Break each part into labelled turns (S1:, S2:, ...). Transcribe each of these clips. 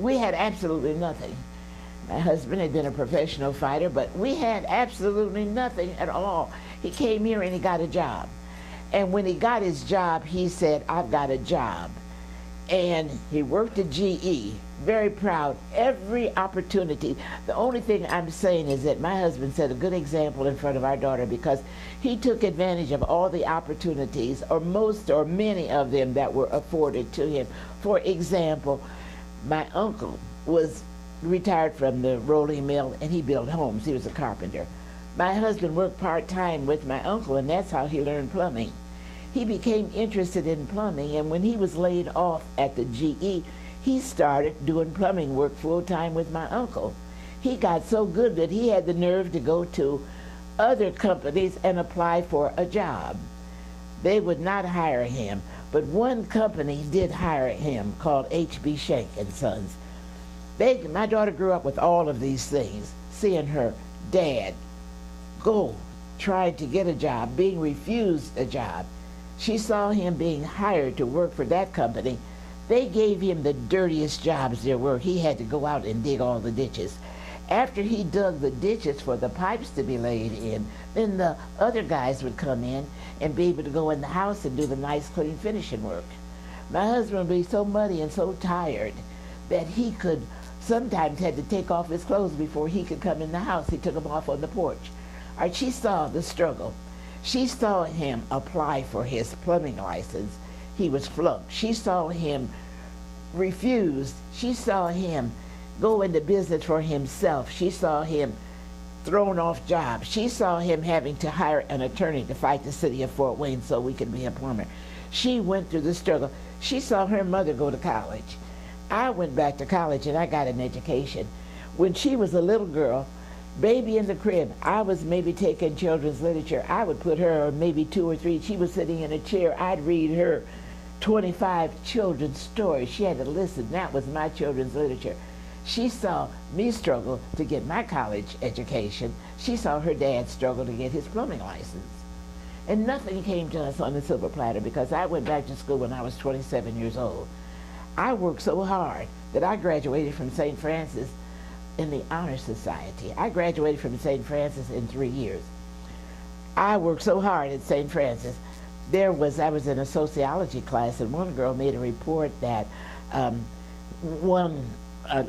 S1: we had absolutely nothing. My husband had been a professional fighter, but we had absolutely nothing at all. He came here and he got a job. And when he got his job, he said, I've got a job. And he worked at GE, very proud, every opportunity. The only thing I'm saying is that my husband set a good example in front of our daughter because he took advantage of all the opportunities, or most or many of them that were afforded to him. For example, my uncle was retired from the rolling mill and he built homes. He was a carpenter. My husband worked part-time with my uncle, and that's how he learned plumbing. He became interested in plumbing, and when he was laid off at the GE, he started doing plumbing work full-time with my uncle. He got so good that he had the nerve to go to other companies and apply for a job. They would not hire him, but one company did hire him called H.B. Schenck and Sons. My daughter grew up with all of these things, seeing her dad go trying to get a job, being refused a job. She saw him being hired to work for that company. They gave him the dirtiest jobs there were. He had to go out and dig all the ditches. After he dug the ditches for the pipes to be laid in, then the other guys would come in and be able to go in the house and do the nice, clean finishing work. My husband would be so muddy and so tired that he could sometimes had to take off his clothes before he could come in the house. He took them off on the porch. All right, she saw the struggle. She saw him apply for his plumbing license. He was flunked. She saw him refused. She saw him go into business for himself. She saw him thrown off jobs. She saw him having to hire an attorney to fight the city of Fort Wayne so we could be a plumber. She went through the struggle. She saw her mother go to college. I went back to college and I got an education. When she was a little girl, baby in the crib, I was maybe taking children's literature. I would put her maybe 2 or 3. She was sitting in a chair. I'd read her 25 children's stories. She had to listen. That was my children's literature. She saw me struggle to get my college education. She saw her dad struggle to get his plumbing license. And nothing came to us on the silver platter because I went back to school when I was 27 years old. I worked so hard that I graduated from St. Francis in the Honor Society. I graduated from St. Francis in 3 years. I worked so hard at St. Francis. I was in a sociology class, and one girl made a report that one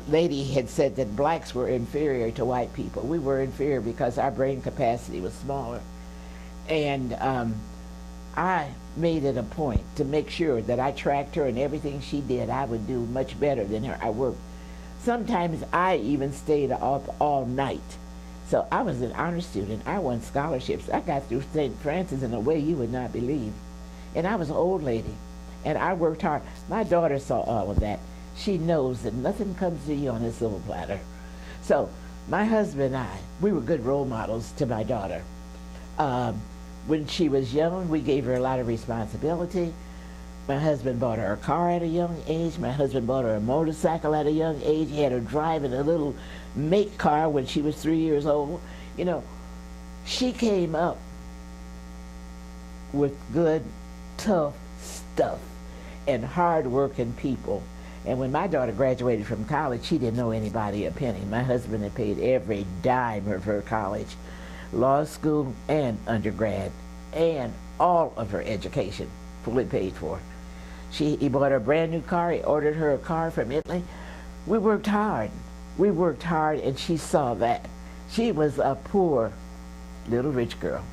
S1: lady had said that blacks were inferior to white people. We were inferior because our brain capacity was smaller. And I made it a point to make sure that I tracked her, and everything she did I would do much better than her. I worked. Sometimes I even stayed up all night. So I was an honor student. I won scholarships. I got through St. Francis in a way you would not believe. And I was an old lady, and I worked hard. My daughter saw all of that. She knows that nothing comes to you on a silver platter. So my husband and I, we were good role models to my daughter. When she was young, we gave her a lot of responsibility. My husband bought her a car at a young age. My husband bought her a motorcycle at a young age. He had her driving a little make car when she was 3 years old. You know, she came up with good, tough stuff and hard-working people. And when my daughter graduated from college, she didn't know anybody a penny. My husband had paid every dime of her college, law school and undergrad, and all of her education fully paid for. He bought her a brand new car. He ordered her a car from Italy. We worked hard. We worked hard, and she saw that. She was a poor little rich girl.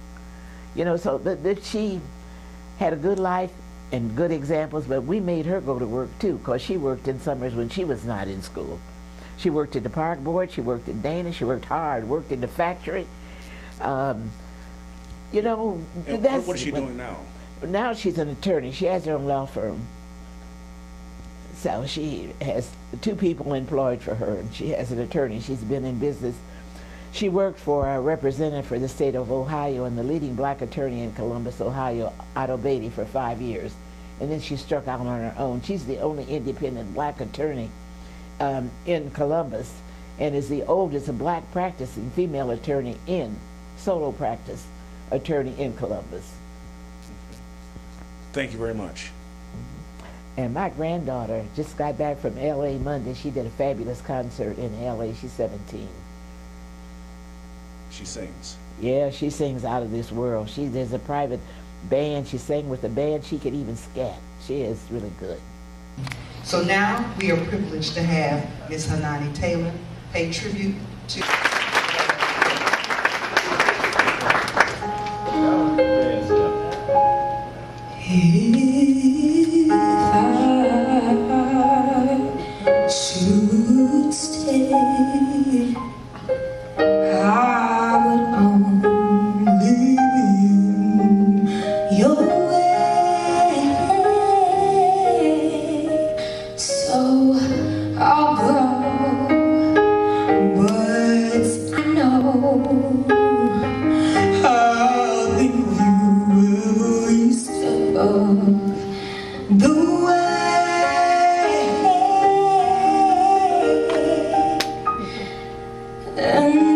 S1: You know, so that she had a good life and good examples, but we made her go to work too, because she worked in summers when she was not in school. She worked at the park board, she worked at Dana, she worked hard, worked in the factory. You know,
S2: and what is she doing now?
S1: Now she's an attorney. She has her own law firm. So she has 2 people employed for her, and she has an attorney. She's been in business. She worked for a representative for the state of Ohio and the leading black attorney in Columbus, Ohio, Otto Beatty, for 5 years. And then she struck out on her own. She's the only independent black attorney in Columbus, and is the oldest black practicing female attorney in solo practice attorney in Columbus.
S2: Thank you very much.
S1: And my granddaughter just got back from L.A. Monday. She did a fabulous concert in L.A. She's 17.
S2: She sings.
S1: Yeah, she sings out of this world. There's a private band. She sang with the band. She could even scat. She is really good.
S3: So now we are privileged to have Ms. Hanani Taylor pay tribute to... If I should stay, I would only be your way. So I'll go, but I know I'll leave you wherever you step off the way. And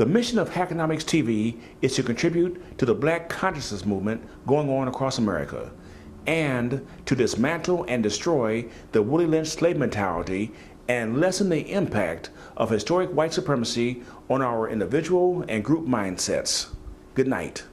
S2: The mission of HackonomicsTV is to contribute to the Black consciousness movement going on across America, and to dismantle and destroy the Willie Lynch slave mentality and lessen the impact of historic white supremacy on our individual and group mindsets. Good night.